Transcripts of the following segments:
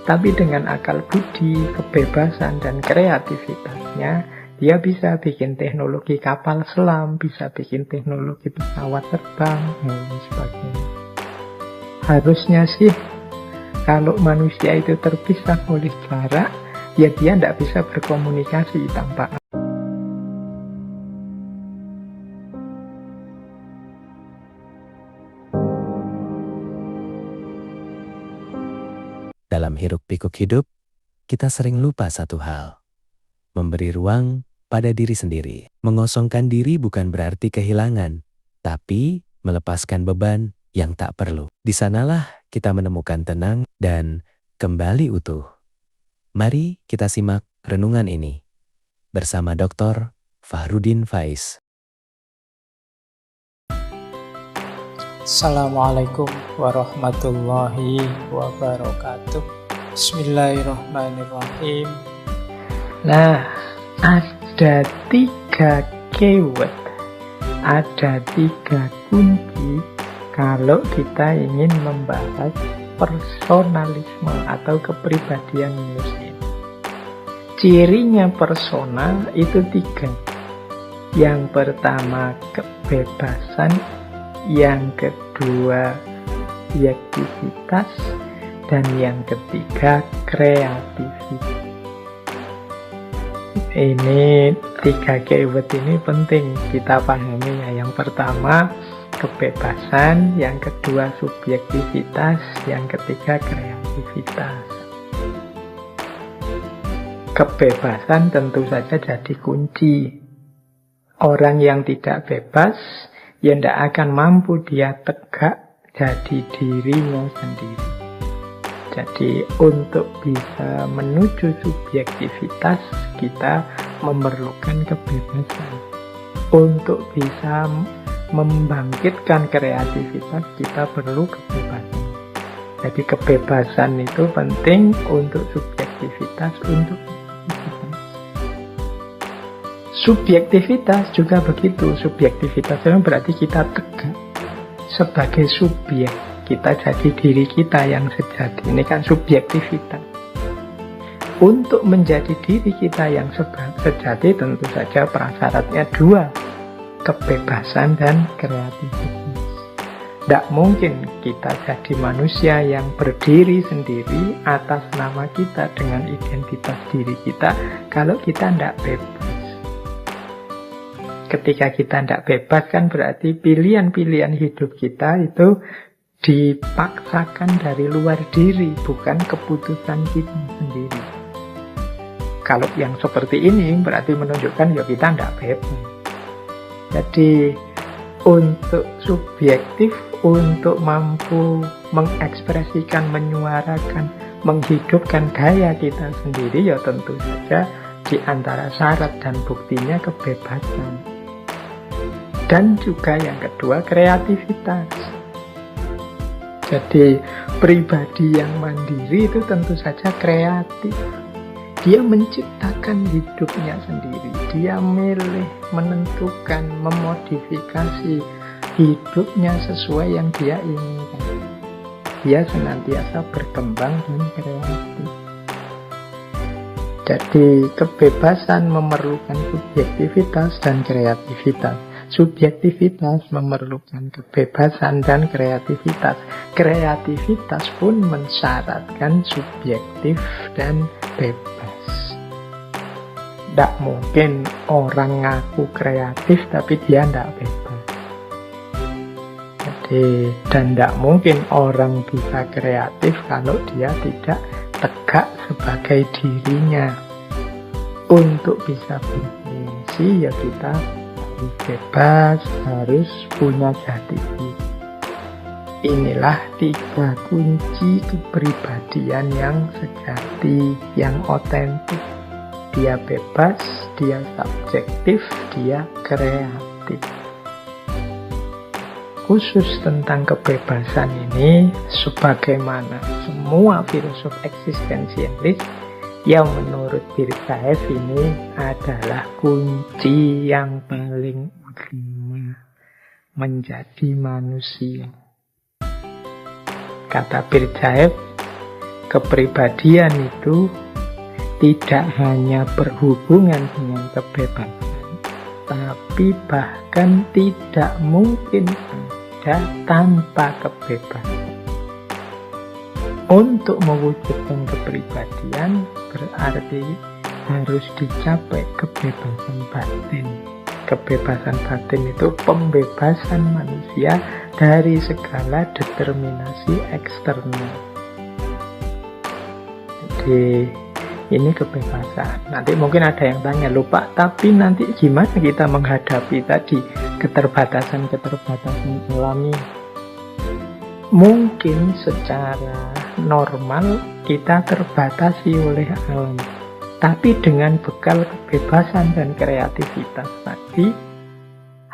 Tapi dengan akal budi, kebebasan, dan kreativitasnya, dia bisa bikin teknologi kapal selam, bisa bikin teknologi pesawat terbang, dan sebagainya. Harusnya sih, kalau manusia itu terpisah oleh jarak, ya dia tidak bisa berkomunikasi tanpa. Dalam hiruk-pikuk hidup, kita sering lupa satu hal. Memberi ruang pada diri sendiri. Mengosongkan diri bukan berarti kehilangan, tapi melepaskan beban yang tak perlu. Di sanalah kita menemukan tenang dan kembali utuh. Mari kita simak renungan ini bersama Dr. Fahrudin Faiz. Assalamualaikum warahmatullahi wabarakatuh. Bismillahirrahmanirrahim. Nah, ada 3 keyword, ada 3 kunci kalau kita ingin membahas personalisme atau kepribadian manusia. Cirinya personal itu 3. Yang pertama kebebasan, yang kedua objektivitas, dan yang ketiga kreativitas. Ini 3 keyword ini penting kita pahami ya. Yang pertama kebebasan, yang kedua subjektivitas, yang ketiga kreativitas. Kebebasan tentu saja jadi kunci. Orang yang tidak bebas ya tidak akan mampu dia tegak jadi dirinya sendiri. Jadi untuk bisa menuju subjektivitas kita memerlukan kebebasan. Untuk bisa membangkitkan kreativitas kita perlu kebebasan. Jadi kebebasan itu penting untuk subjektivitas, untuk subjektivitas juga begitu. Subjektivitas itu berarti kita tegak sebagai subjek. Kita jadi diri kita yang sejati. Ini kan subjektivitas. Untuk menjadi diri kita yang sejati tentu saja prasyaratnya 2. Kebebasan dan kreativitas. Tidak mungkin kita jadi manusia yang berdiri sendiri atas nama kita dengan identitas diri kita kalau kita tidak bebas. Ketika kita tidak bebas kan berarti pilihan-pilihan hidup kita itu dipaksakan dari luar diri, bukan keputusan kita sendiri. Kalau yang seperti ini berarti menunjukkan ya kita tidak bebas. Jadi untuk subjektif, untuk mampu mengekspresikan, menyuarakan, menghidupkan gaya kita sendiri ya tentu saja di antara syarat dan buktinya kebebasan. Dan juga yang kedua kreativitas. Jadi pribadi yang mandiri itu tentu saja kreatif. Dia menciptakan hidupnya sendiri. Dia milih, menentukan, memodifikasi hidupnya sesuai yang dia inginkan. Dia senantiasa berkembang dan kreatif. Jadi kebebasan memerlukan subjektivitas dan kreativitas. Subjektivitas memerlukan kebebasan dan kreativitas. Kreativitas pun mensyaratkan subjektif dan bebas. Tidak mungkin orang ngaku kreatif tapi dia tidak bebas. Jadi, dan tidak mungkin orang bisa kreatif kalau dia tidak tegak sebagai dirinya. Untuk bisa berfungsi ya kita harus bebas, harus punya jati diri. Inilah 3 kunci kepribadian yang sejati, yang otentik. Dia bebas, dia subjektif, dia kreatif. Khusus tentang kebebasan ini, sebagaimana semua filsuf eksistensialis, yang menurut Birtaev ini adalah kunci yang paling utama menjadi manusia. Kata Birtaev, kepribadian itu tidak hanya berhubungan dengan kebebasan, tapi bahkan tidak mungkin ada tanpa kebebasan. Untuk mewujudkan kepribadian berarti harus dicapai kebebasan batin. Kebebasan batin itu pembebasan manusia dari segala determinasi eksternal. Jadi ini kebebasan. Nanti mungkin ada yang tanya, lupa, tapi nanti gimana kita menghadapi tadi keterbatasan-keterbatasan alami? Mungkin secara normal kita terbatasi oleh alam. Tapi dengan bekal kebebasan dan kreativitas tadi,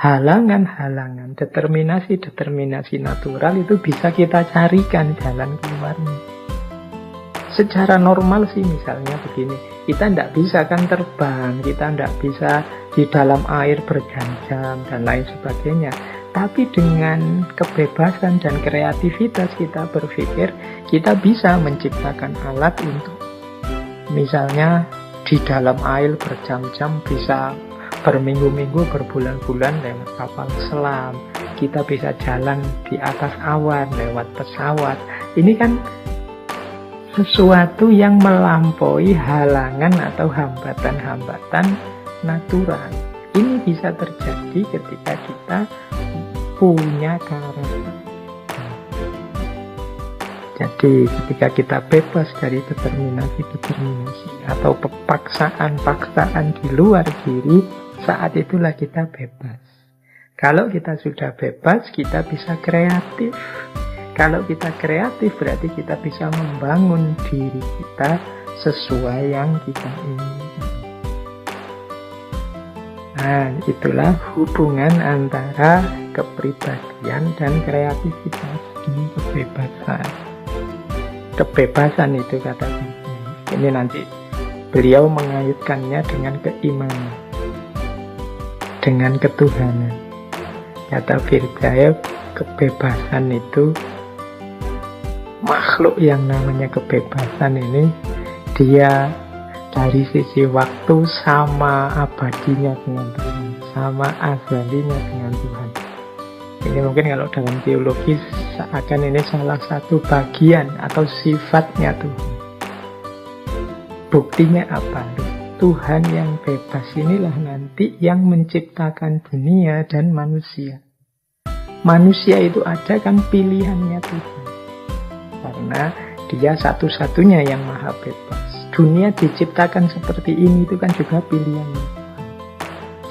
halangan-halangan, determinasi-determinasi natural itu bisa kita carikan jalan keluarnya. Secara normal sih misalnya begini, kita tidak bisa kan terbang, kita tidak bisa di dalam air berjam-jam dan lain sebagainya. Tapi dengan kebebasan dan kreativitas kita berpikir, kita bisa menciptakan alat untuk misalnya di dalam air berjam-jam, bisa berminggu-minggu, berbulan-bulan lewat kapal selam. Kita bisa jalan di atas awan lewat pesawat. Ini kan sesuatu yang melampaui halangan atau hambatan-hambatan natural. Ini bisa terjadi ketika kita punya karakter. Jadi ketika kita bebas dari determinasi atau paksaan di luar diri, saat itulah kita bebas. Kalau kita sudah bebas, kita bisa kreatif. Kalau kita kreatif berarti kita bisa membangun diri kita sesuai yang kita inginkan. Nah, itulah hubungan antara kepribadian dan kreativitas di kebebasan. Kebebasan itu kata Biblia. Ini nanti beliau mengaitkannya dengan keimanan, dengan ketuhanan. Kata Biblia, kebebasan itu, makhluk yang namanya kebebasan ini, dia dari sisi waktu sama abadinya dengan Tuhan, sama azalinya dengan Tuhan. Ini mungkin kalau dalam teologi seakan ini salah satu bagian atau sifatnya Tuhan. Buktinya apa? Tuhan yang bebas inilah nanti yang menciptakan dunia dan manusia. Manusia itu ada kan pilihannya Tuhan, karena dia satu-satunya yang maha bebas. Dunia diciptakan seperti ini itu kan juga pilihannya Tuhan.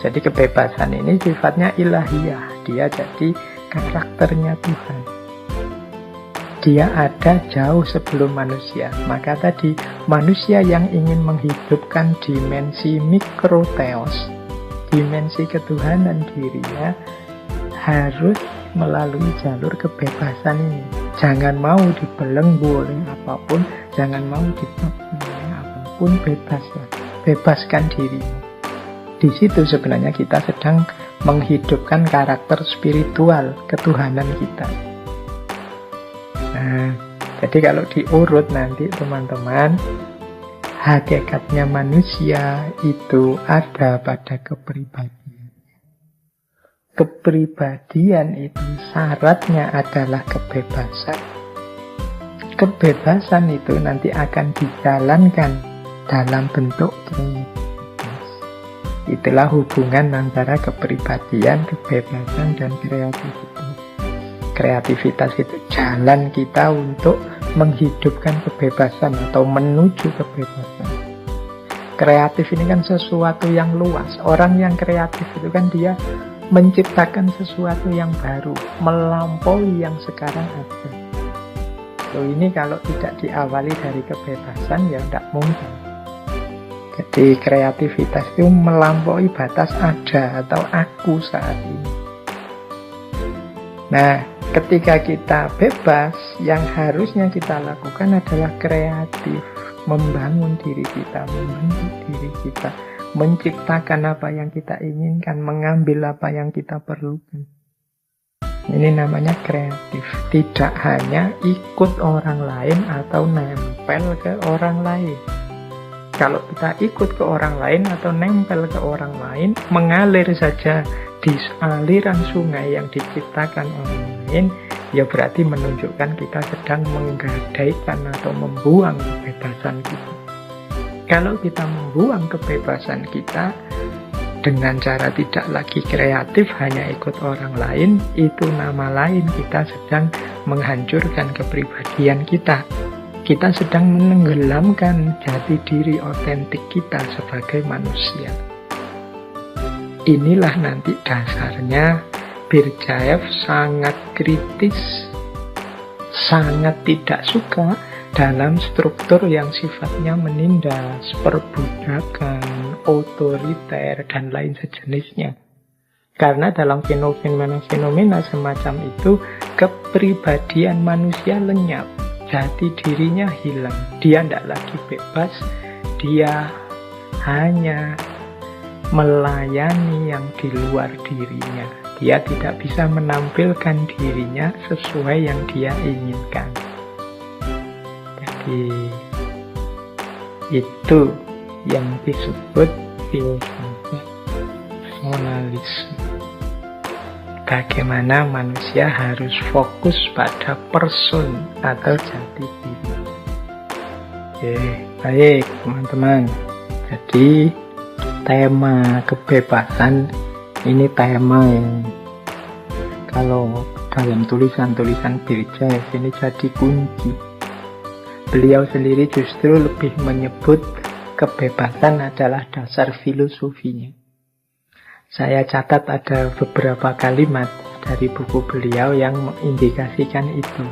Jadi kebebasan ini sifatnya ilahiyah. Dia jadi karakternya Tuhan. Dia ada jauh sebelum manusia. Maka tadi manusia yang ingin menghidupkan dimensi mikroteos, dimensi ketuhanan dirinya, harus melalui jalur kebebasan ini. Jangan mau dibelenggu oleh apapun, jangan mau dipaksa oleh apapun, bebaslah. Bebaskan dirimu. Di situ sebenarnya kita sedang menghidupkan karakter spiritual ketuhanan kita. Nah, jadi kalau diurut nanti teman-teman, hakikatnya manusia itu ada pada kepribadian. Kepribadian itu syaratnya adalah kebebasan. Kebebasan itu nanti akan dijalankan dalam bentuk kreativitas. Itulah hubungan antara kepribadian, kebebasan, dan kreativitas. Kreativitas itu jalan kita untuk menghidupkan kebebasan atau menuju kebebasan. Kreatif ini kan sesuatu yang luas. Orang yang kreatif itu kan dia menciptakan sesuatu yang baru, melampaui yang sekarang ada. Loh, ini kalau tidak diawali dari kebebasan ya tidak mungkin. Jadi kreativitas itu melampaui batas ada atau aku saat ini. Nah, ketika kita bebas, yang harusnya kita lakukan adalah kreatif, membangun diri kita, membentuk diri kita, menciptakan apa yang kita inginkan, mengambil apa yang kita perlukan. Ini namanya kreatif. Tidak hanya ikut orang lain atau nempel ke orang lain. Kalau kita ikut ke orang lain atau nempel ke orang lain, mengalir saja di aliran sungai yang diciptakan orang lain, ya berarti menunjukkan kita sedang menggadaikan atau membuang kebebasan kita. Kalau kita membuang kebebasan kita dengan cara tidak lagi kreatif, hanya ikut orang lain, itu nama lain kita sedang menghancurkan kepribadian kita. Kita sedang menenggelamkan jati diri otentik kita sebagai manusia. Inilah nanti dasarnya Berdyaev sangat kritis, sangat tidak suka dalam struktur yang sifatnya menindas, perbudakan, otoriter, dan lain sejenisnya. Karena dalam fenomena semacam itu, kepribadian manusia lenyap, jati dirinya hilang. Dia tidak lagi bebas, dia hanya melayani yang di luar dirinya. Dia tidak bisa menampilkan dirinya sesuai yang dia inginkan. Jadi itu yang disebut filsafat personalisme. Bagaimana manusia harus fokus pada person atau jati diri. Oke, baik teman-teman. Jadi tema kebebasan ini tema yang kalau dalam tulisan-tulisan Berdyaev ini jadi kunci. Beliau sendiri justru lebih menyebut kebebasan adalah dasar filosofinya. Saya catat ada beberapa kalimat dari buku beliau yang mengindikasikan itu.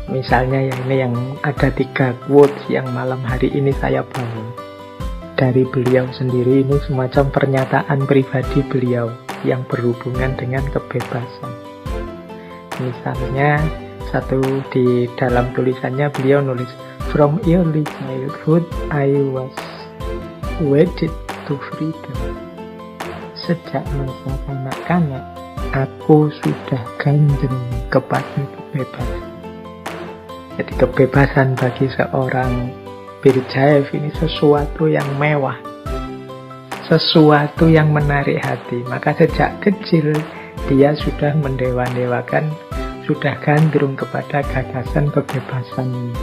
Misalnya yang ada 3 quotes yang malam hari ini saya bawa. Dari beliau sendiri, ini semacam pernyataan pribadi beliau yang berhubungan dengan kebebasan. Misalnya satu di dalam tulisannya beliau nulis, "From early childhood I was wedded to freedom." Sejak masa kanak-kanak, aku sudah gandeng kepada kebebasan. Jadi kebebasan bagi seorang Berdyaev ini sesuatu yang mewah, sesuatu yang menarik hati. Maka sejak kecil dia sudah mendewa-dewakan, sudah gandrung kepada gagasan kebebasan ini.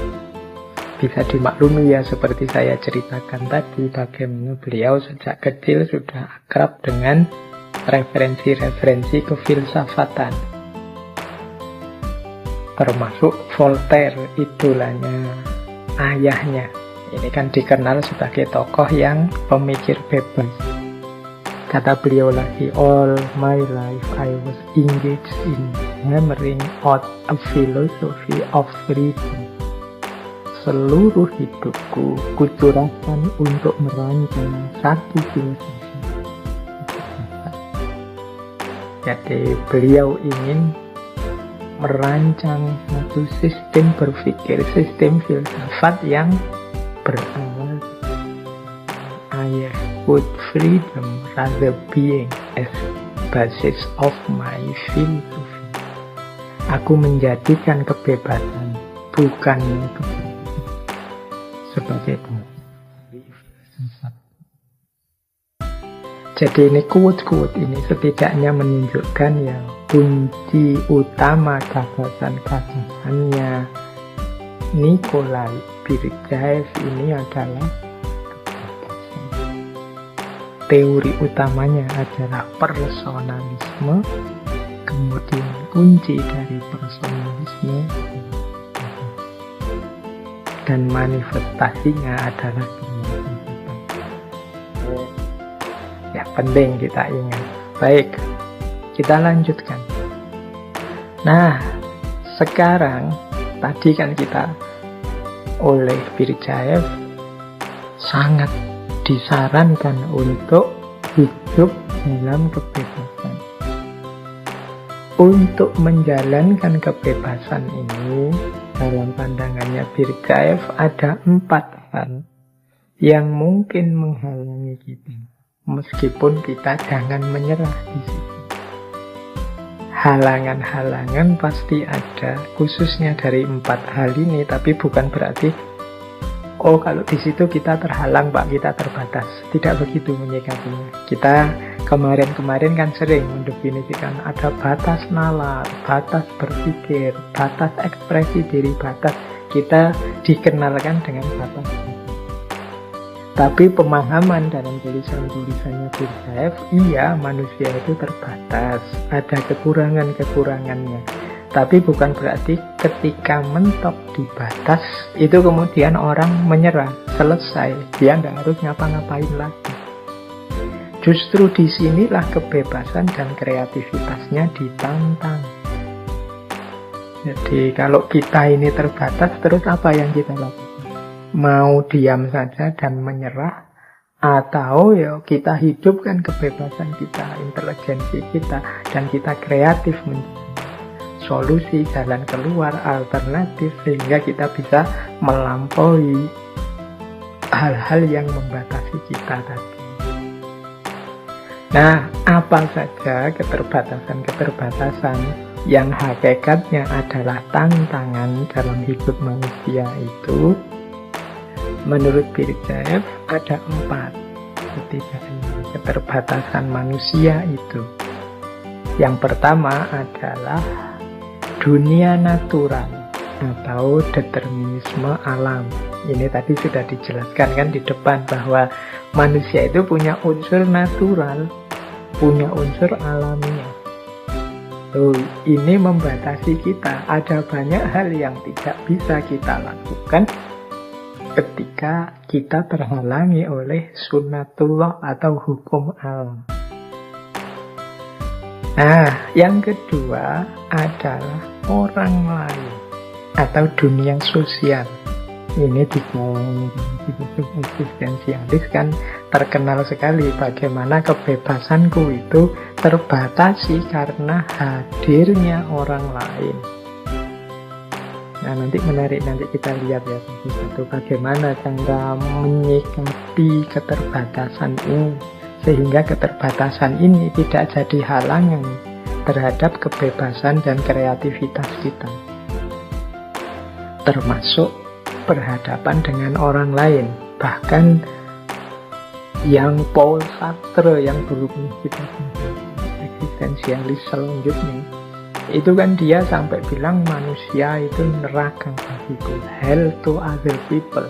Bisa dimaklumi ya, seperti saya ceritakan tadi, bagaimana beliau sejak kecil sudah akrab dengan referensi-referensi kefilsafatan. Termasuk Voltaire, idolanya, ayahnya. Ini kan dikenal sebagai tokoh yang pemikir bebas. Kata beliau lagi, "All my life I was engaged in hammering out a philosophy of freedom." Seluruh hidupku kucurahkan untuk merancang satu filosofi. Jadi beliau ingin merancang satu sistem berpikir, sistem filsafat yang berawal I put freedom rather being as basis of my philosophy. Aku menjadikan kebebasan bukan kebebasan sebagai filsafat. Jadi ini quote-quote ini setidaknya menunjukkan yang kunci utama gagasan-gagasannya Nikolai Berdyaev ini adalah kebebasan. Teori utamanya adalah personalisme, kemudian kunci dari personalisme dan manifestasinya adalah kebebasan. Ya, penting kita ingat. Baik, kita lanjutkan. Nah, sekarang tadi kan kita oleh Berdyaev sangat disarankan untuk hidup dalam kebebasan. Untuk menjalankan kebebasan ini, dalam pandangannya Berdyaev ada 4 hal yang mungkin menghalangi kita. Meskipun kita jangan menyerah di situ. Halangan-halangan pasti ada, khususnya dari 4 hal ini, tapi bukan berarti oh kalau di situ kita terhalang Pak, kita terbatas. Tidak begitu menyikapinya. Kita kemarin-kemarin kan sering mendefinisikan ada batas nalar, batas berpikir, batas ekspresi diri, batas. Kita dikenalkan dengan batas. Tapi pemahaman dalam tulisan-tulisannya Birsaev, iya manusia itu terbatas, ada kekurangan-kekurangannya. Tapi bukan berarti ketika mentok di batas, itu kemudian orang menyerah, selesai, dia nggak harus ngapa-ngapain lagi. Justru disinilah kebebasan dan kreativitasnya ditantang. Jadi kalau kita ini terbatas, terus apa yang kita lakukan? Mau diam saja dan menyerah, atau ya kita hidupkan kebebasan kita, intelijensi kita, dan kita kreatif mencari solusi, jalan keluar, alternatif, sehingga kita bisa melampaui hal-hal yang membatasi kita tadi. Nah, apa saja keterbatasan-keterbatasan yang hakikatnya adalah tantangan dalam hidup manusia itu? Menurut Birsaev ada 4 setidaknya keterbatasan manusia itu. Yang pertama adalah dunia natural atau determinisme alam. Ini tadi sudah dijelaskan kan di depan bahwa manusia itu punya unsur natural, punya unsur alamiah. Ini membatasi kita. Ada banyak hal yang tidak bisa kita lakukan ketika kita terhalangi oleh sunnatullah atau hukum alam. Nah, yang kedua adalah orang lain atau dunia sosial. Ini di kalangan filsuf eksistensialis kan terkenal sekali bagaimana kebebasanku itu terbatasi karena hadirnya orang lain. Nah, nanti menarik, nanti kita lihat ya satu bagaimana cara menyikapi keterbatasan ini sehingga keterbatasan ini tidak jadi halangan terhadap kebebasan dan kreativitas kita, termasuk berhadapan dengan orang lain. Bahkan yang Paul Sartre yang dulu kita eksistensialis selanjutnya itu kan dia sampai bilang manusia itu neraka bagiku, hell to other people.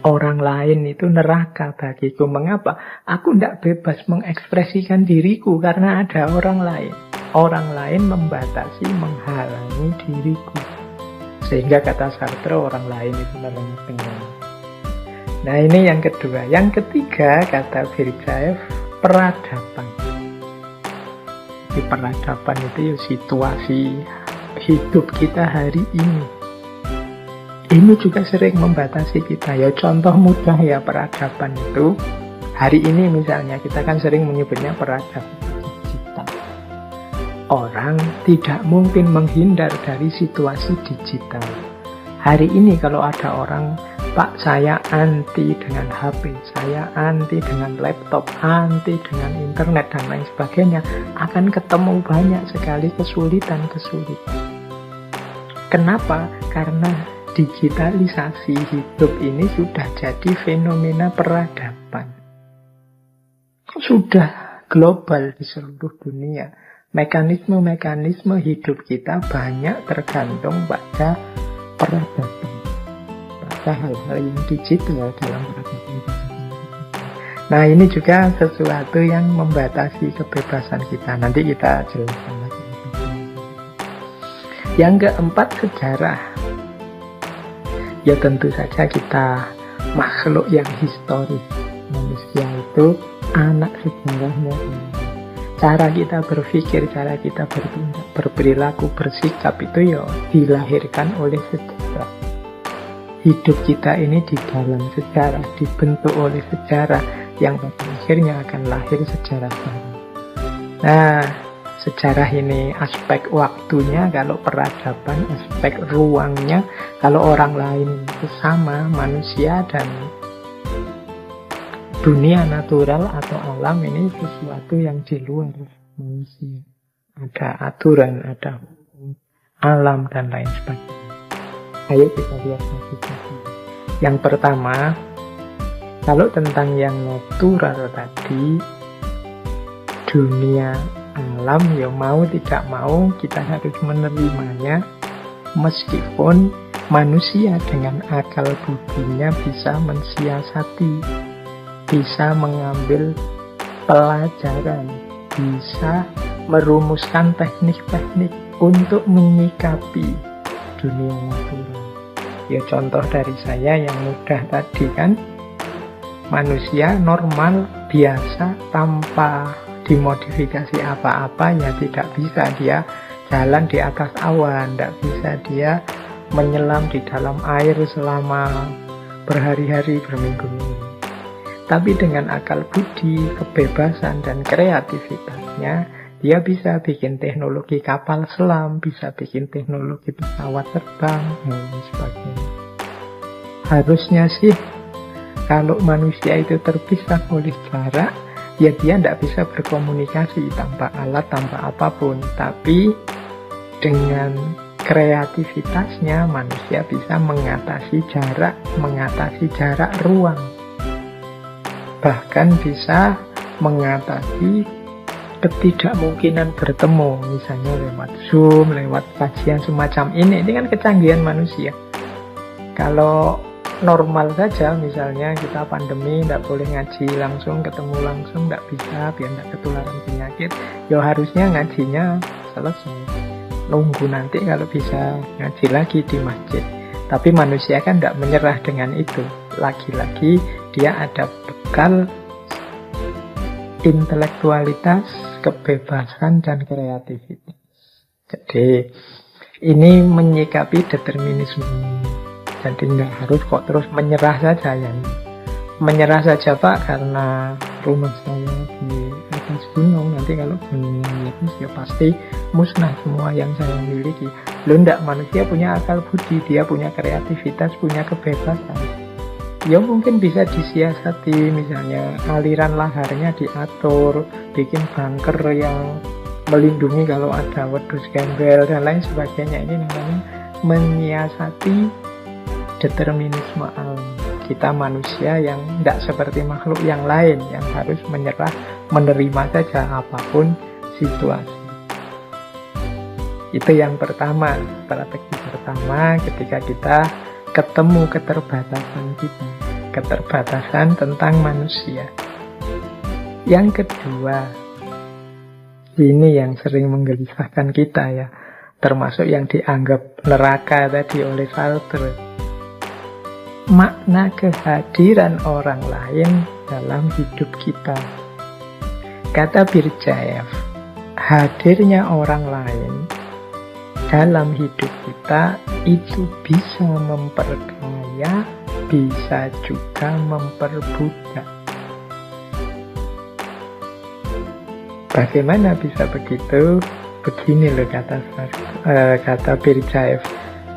Orang lain itu neraka bagiku. Mengapa? Aku tidak bebas mengekspresikan diriku karena ada orang lain. Orang lain membatasi, menghalangi diriku. Sehingga kata Sartre orang lain itu namanya Tuhan. Nah, ini yang kedua. Yang ketiga kata Birsaev, peradaban. Di peradaban itu ya situasi hidup kita hari ini. Ini juga sering membatasi kita. Ya contoh mudah ya peradaban itu. Hari ini misalnya kita kan sering menyebutnya peradaban digital. Orang tidak mungkin menghindar dari situasi digital. Hari ini kalau ada orang, Pak, saya anti dengan HP, saya anti dengan laptop, anti dengan internet, dan lain sebagainya, akan ketemu banyak sekali kesulitan-kesulitan. Kenapa? Karena digitalisasi hidup ini sudah jadi fenomena peradaban. Sudah global di seluruh dunia. Mekanisme-mekanisme hidup kita banyak tergantung pada peradaban. Hal-hal yang digital dalam peradaban. Nah, ini juga sesuatu yang membatasi kebebasan kita. Nanti kita jelaskan lagi. Yang keempat, sejarah. Ya tentu saja kita makhluk yang historis. Manusia itu anak sejarahnya. Cara kita berpikir, cara kita bertindak, berperilaku, bersikap itu ya dilahirkan oleh sejarah. Hidup kita ini di dalam sejarah, dibentuk oleh sejarah yang pada akhirnya akan lahir sejarah baru. Nah, sejarah ini aspek waktunya, kalau peradaban aspek ruangnya, kalau orang lain itu sama, manusia dan dunia natural atau alam ini sesuatu yang di luar manusia. ada aturan, ada alam dan lain sebagainya. Ayo kita lihat satu-satu. Yang pertama, kalau tentang yang natural tadi, dunia alam ya mau tidak mau kita harus menerimanya, meskipun manusia dengan akal budinya bisa mensiasati, bisa mengambil pelajaran, bisa merumuskan teknik-teknik untuk menyikapi dunia natural. Ya contoh dari saya yang mudah tadi kan, manusia normal biasa tanpa dimodifikasi apa-apa ya tidak bisa dia jalan di atas awan, tidak bisa dia menyelam di dalam air selama berhari-hari, berminggu-minggu. Tapi dengan akal budi, kebebasan dan kreativitasnya, dia bisa bikin teknologi kapal selam, bisa bikin teknologi pesawat terbang, dan sebagainya. Harusnya sih kalau manusia itu terpisah oleh jarak, ya dia tidak bisa berkomunikasi tanpa alat, tanpa apapun. Tapi dengan kreativitasnya manusia bisa mengatasi jarak ruang. Bahkan bisa mengatasi ketidakmungkinan bertemu, misalnya lewat Zoom, lewat kajian semacam ini kan kecanggihan manusia. Kalau normal saja, misalnya kita pandemi, tidak boleh ngaji langsung, ketemu langsung, tidak bisa, biar tidak ketularan penyakit, ya harusnya ngajinya selesai. Nunggu nanti kalau bisa ngaji lagi di masjid. Tapi manusia kan tidak menyerah dengan itu. Lagi-lagi dia ada bekal intelektualitas, kebebasan, dan kreativitas. Jadi ini menyikapi determinisme. Jadi tidak harus kok terus menyerah saja ya. Menyerah saja Pak, karena rumah saya di atas gunung, nanti kalau gunungnya meletus ya pasti musnah semua yang saya miliki. Loh enggak, manusia punya akal budi, dia punya kreativitas, punya kebebasan. Ya mungkin bisa disiasati, misalnya aliran laharnya diatur, bikin bunker yang melindungi kalau ada wedus gembel dan lain sebagainya. Ini namanya menyiasati determinisme alam. Kita manusia yang tidak seperti makhluk yang lain, yang harus menyerah, menerima saja apapun situasi. Itu yang pertama, strategi pertama ketika kita ketemu keterbatasan kita, keterbatasan tentang manusia. Yang kedua, ini yang sering menggelisahkan kita ya, termasuk yang dianggap neraka tadi oleh Sartre. Makna kehadiran orang lain dalam hidup kita. Kata Birjaev, hadirnya orang lain dalam hidup kita itu bisa memperkaya, bisa juga memperbudak. Bagaimana bisa begitu? Begini loh kata Birjaev.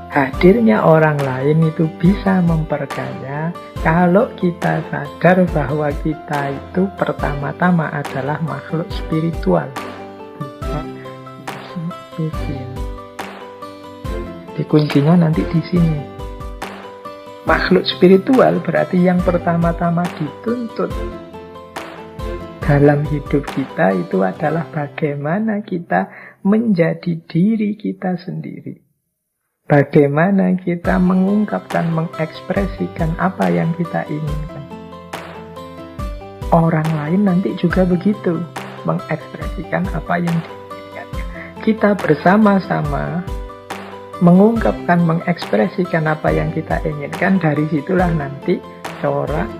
Hadirnya orang lain itu bisa memperkaya kalau kita sadar bahwa kita itu pertama-tama adalah makhluk spiritual, bukan sosial. Di kuncinya nanti di sini. Makhluk spiritual berarti yang pertama-tama dituntut dalam hidup kita itu adalah bagaimana kita menjadi diri kita sendiri. Bagaimana kita mengungkapkan, mengekspresikan apa yang kita inginkan. Orang lain nanti juga begitu, mengekspresikan apa yang diinginkannya. Kita bersama-sama mengungkapkan, mengekspresikan apa yang kita inginkan. Dari situlah nanti corak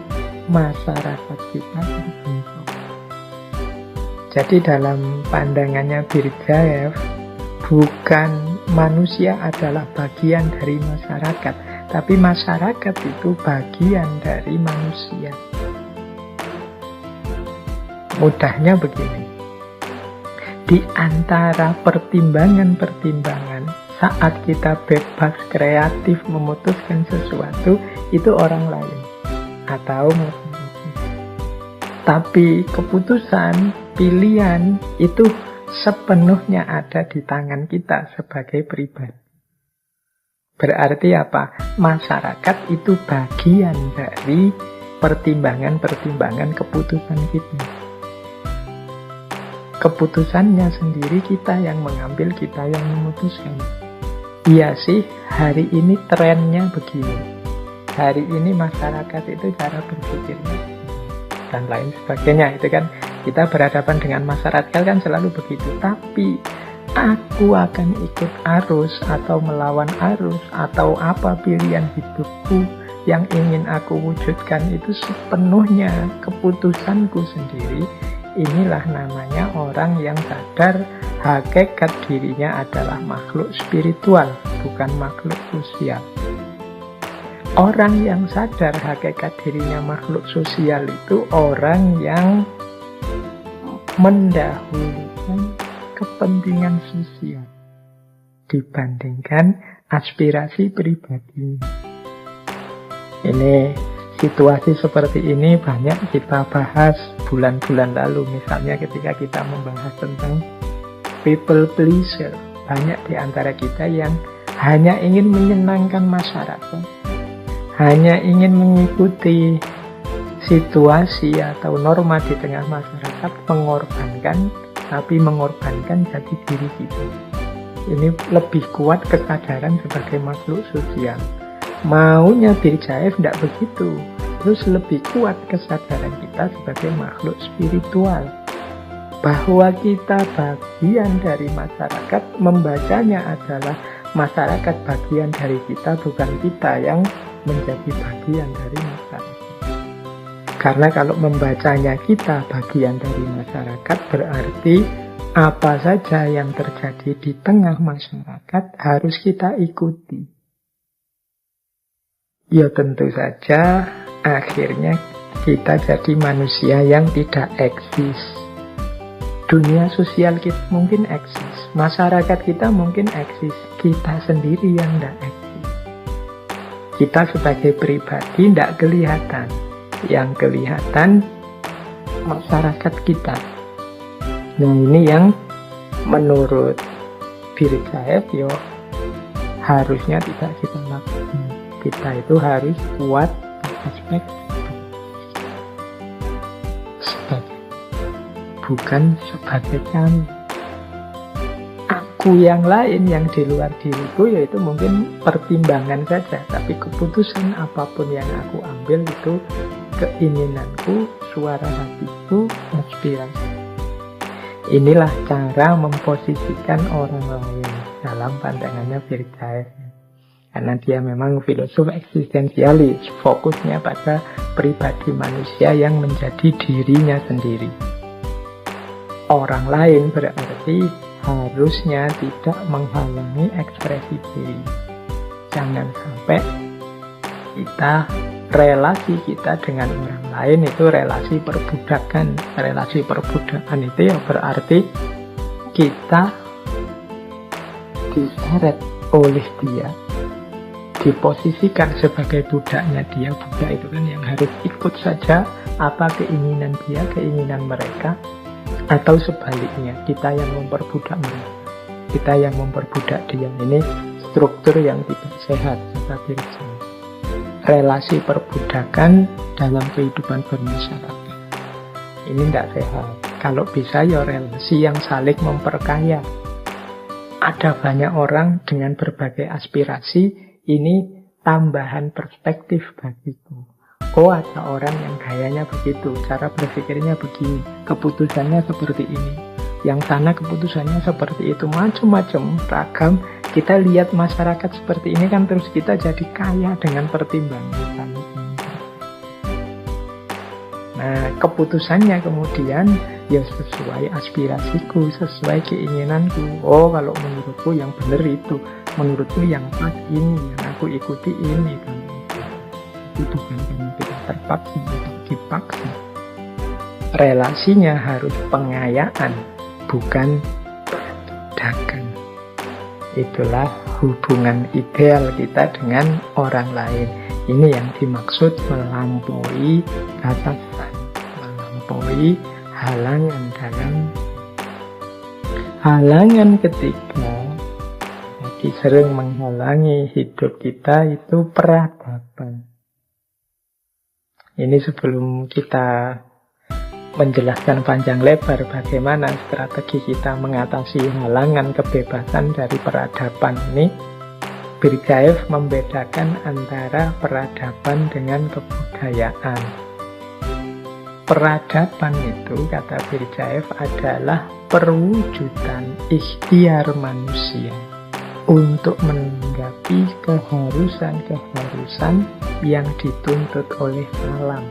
masyarakat kita terbentuk. Jadi dalam pandangannya Birjaev, bukan manusia adalah bagian dari masyarakat, tapi masyarakat itu bagian dari manusia. Mudahnya begini, di antara pertimbangan-pertimbangan saat kita bebas kreatif memutuskan sesuatu, itu orang lain atau masyarakat. Tapi keputusan, pilihan itu sepenuhnya ada di tangan kita sebagai pribadi. Berarti apa? Masyarakat itu bagian dari pertimbangan-pertimbangan keputusan kita. Keputusannya sendiri kita yang mengambil, kita yang memutuskan. Iya sih, hari ini trennya begini. Hari ini masyarakat itu cara berpikirnya dan lain sebagainya. Itu kan kita berhadapan dengan masyarakat kan selalu begitu. Tapi aku akan ikut arus atau melawan arus atau apa pilihan hidupku yang ingin aku wujudkan itu sepenuhnya keputusanku sendiri. Inilah namanya orang yang sadar hakikat dirinya adalah makhluk spiritual, bukan makhluk sosial. Orang yang sadar hakikat dirinya makhluk sosial itu orang yang mendahulukan kepentingan sosial dibandingkan aspirasi pribadinya. Ini situasi seperti ini banyak kita bahas bulan-bulan lalu, misalnya ketika kita membahas tentang people pleaser. Banyak di antara kita yang hanya ingin menyenangkan masyarakat, hanya ingin mengikuti situasi atau norma di tengah masyarakat, tapi mengorbankan jati diri kita. Ini lebih kuat kesadaran sebagai makhluk sosial. Maunya Birjaev tidak begitu. Terus lebih kuat kesadaran kita sebagai makhluk spiritual, bahwa kita bagian dari masyarakat, membacanya adalah masyarakat bagian dari kita, bukan kita yang menjadi bagian dari masyarakat. Karena kalau membacanya kita bagian dari masyarakat, berarti apa saja yang terjadi di tengah masyarakat harus kita ikuti. Ya tentu saja akhirnya kita jadi manusia yang tidak eksis. Dunia sosial kita mungkin eksis, masyarakat kita mungkin eksis, kita sendiri yang tidak eksis. Kita sebagai pribadi tidak kelihatan, yang kelihatan masyarakat kita. Nah ini yang menurut Birjaev harusnya tidak kita lakukan. Kita itu harus kuat aspek sebagai, bukan sebagai kami. Aku yang lain yang di luar diriku yaitu mungkin pertimbangan saja, tapi keputusan apapun yang aku ambil itu keinginanku, suara hatiku, aspirasi. Inilah cara memposisikan orang lain dalam pandangannya Birjaev. Karena dia memang filosof eksistensialis, fokusnya pada pribadi manusia yang menjadi dirinya sendiri. Orang lain berarti harusnya tidak menghalangi ekspresi diri. Jangan sampai relasi kita dengan orang lain itu relasi perbudakan. Relasi perbudakan itu ya berarti kita diseret oleh dia, diposisikan sebagai budaknya dia. Budak itu kan yang harus ikut saja apa keinginan dia, keinginan mereka, atau sebaliknya kita yang memperbudak mereka, kita yang memperbudak dia. Ini struktur yang tidak sehat seperti itu. Relasi perbudakan dalam kehidupan bermasyarakat ini tidak sehat. Kalau bisa ya relasi yang saling memperkaya. Ada banyak orang dengan berbagai aspirasi. Ini tambahan perspektif bagiku. Oh ada orang yang gayanya begitu, cara berpikirnya begini, keputusannya seperti ini. Yang sana keputusannya seperti itu, macam-macam, ragam. Kita lihat masyarakat seperti ini kan terus kita jadi kaya dengan pertimbangan. Nah keputusannya kemudian ya sesuai aspirasiku, sesuai keinginanku. Oh kalau menurutku yang benar itu, menurutku yang pas ini, yang aku ikuti ini kan. Itu bukan karena kita terpaksa atau dipaksa. Relasinya harus pengayaan, bukan perbudakan. Itulah hubungan ideal kita dengan orang lain. Ini yang dimaksud melampaui batasan, melampaui halangan dalam Halangan ketiga, jadi sering menghalangi hidup kita itu peradaban. Ini sebelum kita menjelaskan panjang lebar bagaimana strategi kita mengatasi halangan kebebasan dari peradaban ini, Berdyaev membedakan antara peradaban dengan kebudayaan. Peradaban itu, kata Berdyaev, adalah perwujudan ikhtiar manusia untuk menanggapi keharusan-keharusan yang dituntut oleh alam.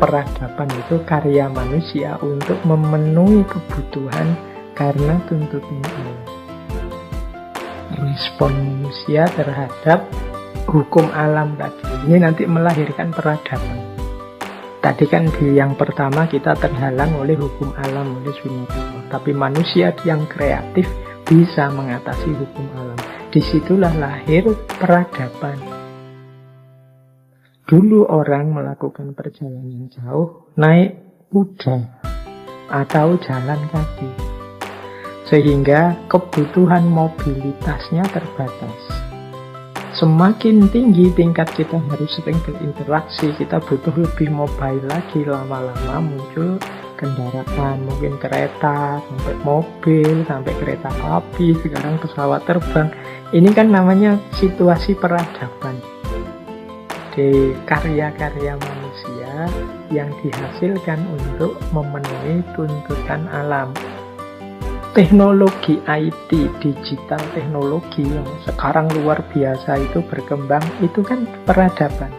Peradaban itu karya manusia untuk memenuhi kebutuhan karena tuntutan alam. Respon manusia terhadap hukum alam tadi ini nanti melahirkan peradaban. Tadi kan di yang pertama kita terhalang oleh hukum alam, oleh sunatullah. Tapi manusia yang kreatif bisa mengatasi hukum alam. Disitulah lahir peradaban. Dulu orang melakukan perjalanan jauh naik kuda atau jalan kaki, sehingga kebutuhan mobilitasnya terbatas. Semakin tinggi tingkat kita harus sering berinteraksi, kita butuh lebih mobile lagi. Lama-lama muncul kendaraan, mungkin kereta, sampai mobil, sampai kereta api, sekarang pesawat terbang. Ini kan namanya situasi peradaban. Di karya-karya manusia yang dihasilkan untuk memenuhi tuntutan alam. Teknologi IT, digital teknologi yang sekarang luar biasa itu berkembang, itu kan peradaban.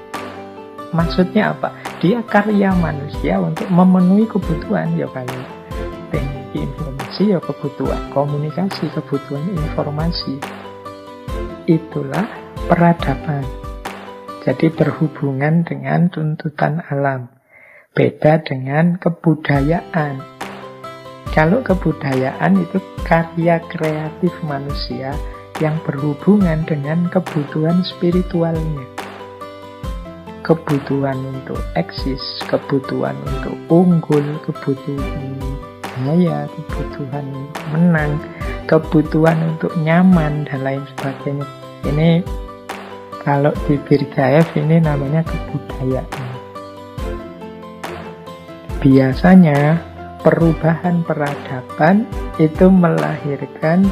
Maksudnya apa? Dia karya manusia untuk memenuhi kebutuhan, ya kayak teknologi informasi, ya kebutuhan komunikasi, kebutuhan informasi. Itulah peradaban. Jadi berhubungan dengan tuntutan alam. Beda dengan kebudayaan. Kalau kebudayaan itu karya kreatif manusia yang berhubungan dengan kebutuhan spiritualnya. Kebutuhan untuk eksis, kebutuhan untuk unggul, kebutuhan jaya, kebutuhan menang, kebutuhan untuk nyaman, dan lain sebagainya. Ini kalau di Berdyaev ini namanya kebudayaan. Biasanya perubahan peradaban itu melahirkan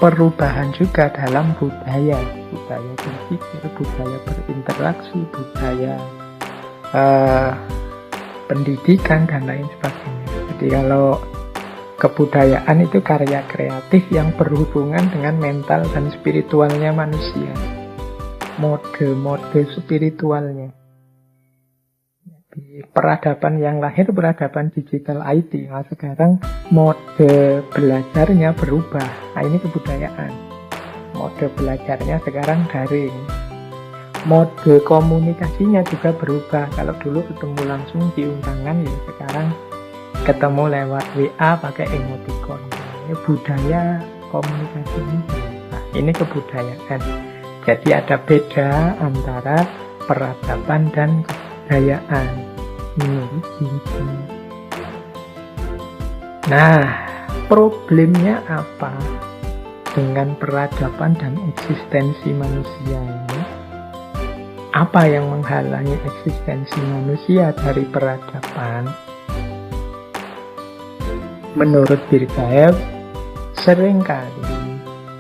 perubahan juga dalam budaya berpikir, budaya berinteraksi, budaya pendidikan, dan lain sebagainya. Jadi kalau kebudayaan itu karya kreatif yang berhubungan dengan mental dan spiritualnya manusia, mode spiritualnya. Peradaban yang lahir, peradaban digital IT. Nah, sekarang mode belajarnya berubah. Nah, ini kebudayaan. Mode belajarnya sekarang daring. Mode komunikasinya juga berubah. Kalau dulu ketemu langsung di undangan, ya sekarang ketemu lewat WA pakai emoticon. Ini budaya komunikasi ini berubah. Ini kebudayaan. Jadi ada beda antara peradaban dan kebudayaan. Nah, problemnya apa dengan peradaban dan eksistensi manusia ini? Apa yang menghalangi eksistensi manusia dari peradaban? Menurut Berdyaev, seringkali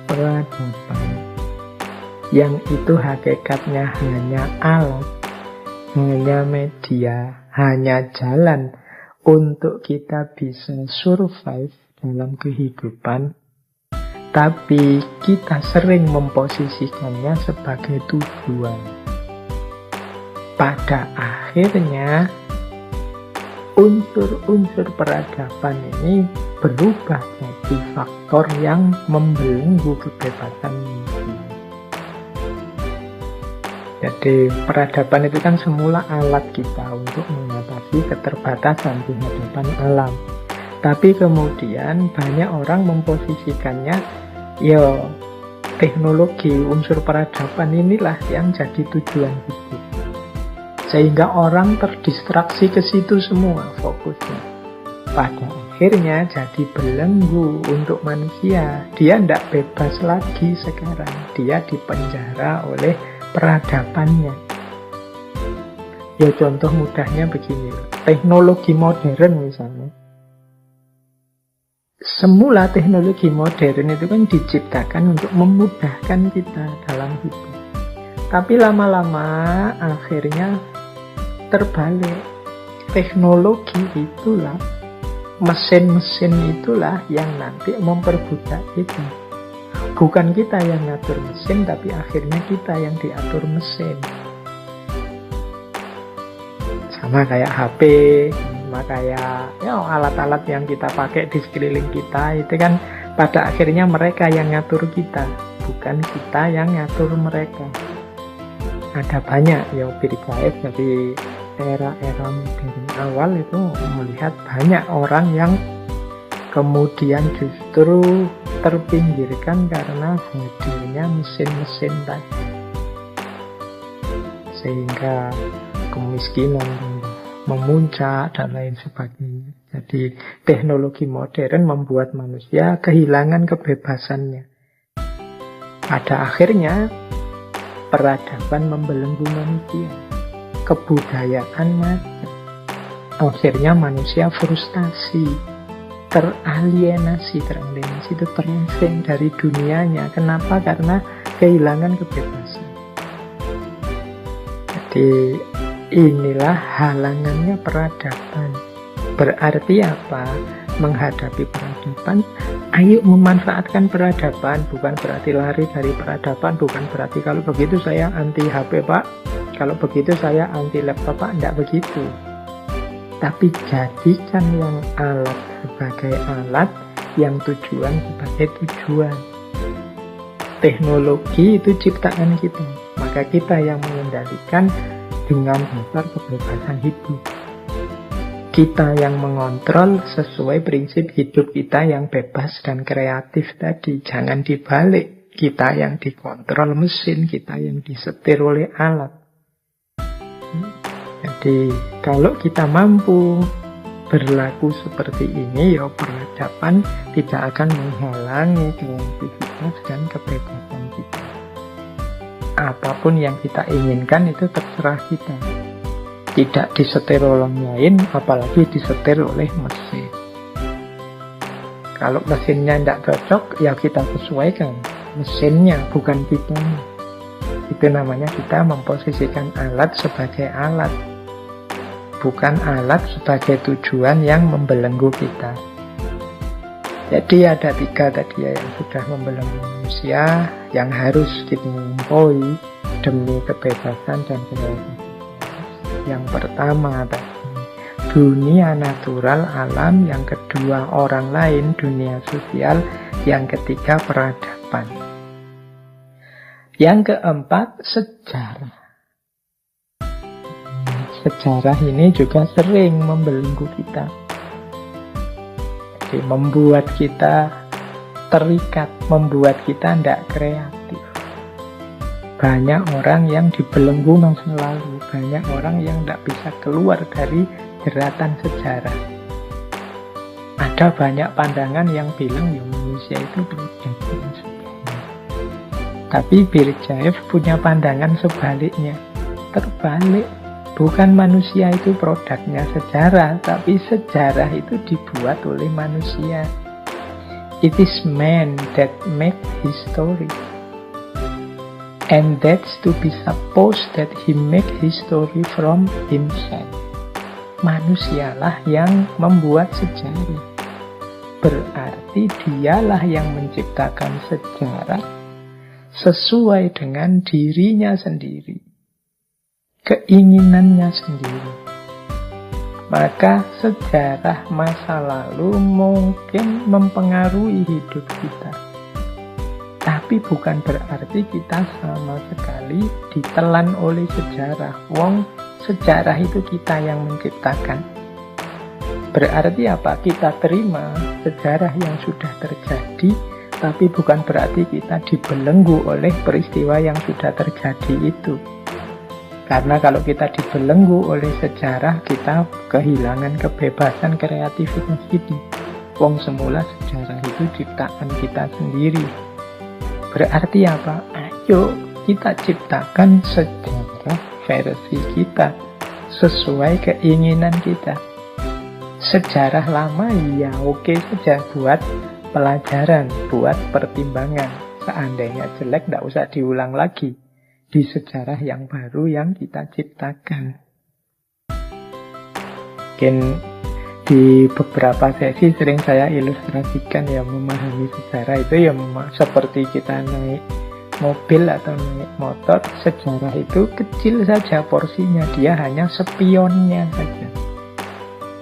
peradaban yang itu hakikatnya hanya alat, hanya media, hanya jalan untuk kita bisa survive dalam kehidupan, tapi kita sering memposisikannya sebagai tujuan. Pada akhirnya, unsur-unsur peradaban ini berubah jadi faktor yang membelenggu kebebasan manusia. Jadi peradaban itu kan semula alat kita untuk mengatasi keterbatasan di hadapan alam. Tapi kemudian banyak orang memposisikannya, ya teknologi, unsur peradaban inilah yang jadi tujuan hidup. Sehingga orang terdistraksi ke situ semua fokusnya. Pada akhirnya jadi belenggu untuk manusia. Dia tidak bebas lagi sekarang. Dia dipenjara oleh peradabannya. Ya contoh mudahnya begini. Teknologi modern misalnya. Semula teknologi modern itu kan diciptakan untuk memudahkan kita dalam hidup. Tapi lama-lama akhirnya terbalik. Teknologi itulah, mesin-mesin itulah yang nanti memperbudak kita. Bukan kita yang ngatur mesin, tapi akhirnya kita yang diatur mesin. Sama kayak HP, sama kayak alat-alat yang kita pakai di sekeliling kita, itu kan pada akhirnya mereka yang ngatur kita, bukan kita yang ngatur mereka. Ada banyak ya Birgaev dari era-era modern awal itu melihat banyak orang yang kemudian justru terpinggirkan karena hadirnya mesin-mesin tadi, sehingga kemiskinan memuncak dan lain sebagainya. Jadi teknologi modern membuat manusia kehilangan kebebasannya. Pada akhirnya peradaban membelenggu manusia, kebudayaan macet. Akhirnya manusia frustasi, teralienasi itu terasing dari dunianya. Kenapa? Karena kehilangan kebebasan. Jadi inilah halangannya peradaban. Berarti apa? Menghadapi peradaban, ayo memanfaatkan peradaban. Bukan berarti lari dari peradaban, bukan berarti kalau begitu saya anti HP Pak, kalau begitu saya anti laptop Pak. Tidak begitu. Tapi jadikan yang alat sebagai alat, yang tujuan sebagai tujuan. Teknologi itu ciptaan kita, maka kita yang mengendalikan dengan dasar kebebasan hidup. Kita yang mengontrol sesuai prinsip hidup kita yang bebas dan kreatif tadi. Jangan dibalik. Kita yang dikontrol mesin, kita yang disetir oleh alat. Jadi kalau kita mampu berlaku seperti ini, ya peradaban tidak akan menghalangi kreativitas dan kebebasan kita. Apapun yang kita inginkan itu terserah kita. Tidak disetir oleh orang lain, apalagi disetir oleh mesin. Kalau mesinnya tidak cocok, ya kita sesuaikan. Mesinnya, bukan kita. Itu namanya kita memposisikan alat sebagai alat, bukan alat sebagai tujuan yang membelenggu kita. Jadi ada 3 tadi ya yang sudah membelenggu manusia, yang harus ditemui demi kebebasan dan kreativitas. Yang pertama tadi, dunia natural, alam. Yang kedua, orang lain, dunia sosial. Yang ketiga, peradaban. Yang keempat, sejarah. Sejarah ini juga sering membelenggu kita. Jadi membuat kita terikat, membuat kita tidak kreatif. Banyak orang yang dibelenggu masa lalu, banyak orang yang tidak bisa keluar dari jeratan sejarah. Ada banyak pandangan yang bilang ya manusia itu produk. Tapi Birgaev punya pandangan sebaliknya, terbalik. Bukan manusia itu produknya sejarah, tapi sejarah itu dibuat oleh manusia. It is man that make history. And that's to be supposed that he make history from himself. Manusialah yang membuat sejarah. Berarti dialah yang menciptakan sejarah sesuai dengan dirinya sendiri, keinginannya sendiri. Maka sejarah masa lalu mungkin mempengaruhi hidup kita, tapi bukan berarti kita sama sekali ditelan oleh sejarah. Wong sejarah itu kita yang menciptakan. Berarti apa? Kita terima sejarah yang sudah terjadi, tapi bukan berarti kita dibelenggu oleh peristiwa yang sudah terjadi itu. Karena kalau kita dibelenggu oleh sejarah, kita kehilangan kebebasan kreativitas kita. Wong semula sejarah itu ciptaan kita sendiri. Berarti apa? Ayo kita ciptakan sejarah versi kita sesuai keinginan kita. Sejarah lama ya oke saja buat pelajaran, buat pertimbangan. Seandainya jelek tidak usah diulang lagi di sejarah yang baru yang kita ciptakan. Mungkin di beberapa sesi sering saya ilustrasikan ya, memahami sejarah itu ya seperti kita naik mobil atau naik motor. Sejarah itu kecil saja porsinya, dia hanya spionnya saja.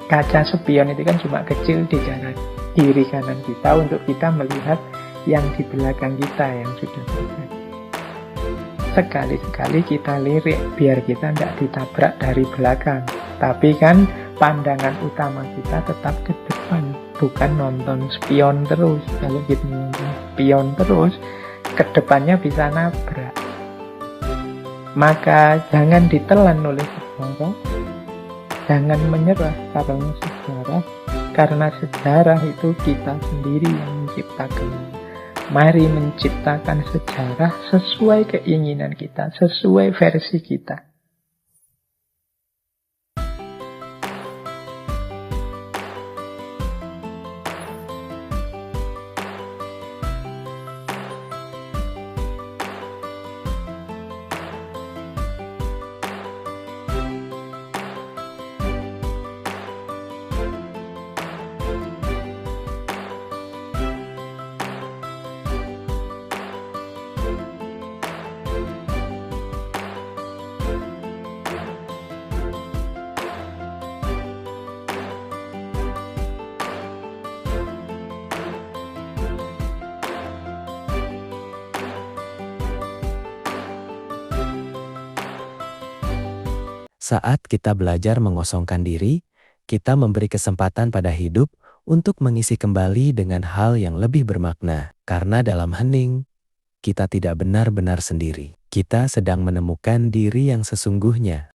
Kaca spion itu kan cuma kecil di jarak kiri kanan kita untuk kita melihat yang di belakang kita yang sudah terjadi. Sekali-sekali kita lirik biar kita tidak ditabrak dari belakang. Tapi kan pandangan utama kita tetap ke depan, bukan nonton spion terus. Kalau kita nonton spion terus, ke depannya bisa nabrak. Maka jangan ditelan oleh sejarah, jangan menyerah karena sejarah itu kita sendiri yang menciptakan. Mari menciptakan sejarah sesuai keinginan kita, sesuai versi kita. Saat kita belajar mengosongkan diri, kita memberi kesempatan pada hidup untuk mengisi kembali dengan hal yang lebih bermakna. Karena dalam hening, kita tidak benar-benar sendiri. Kita sedang menemukan diri yang sesungguhnya.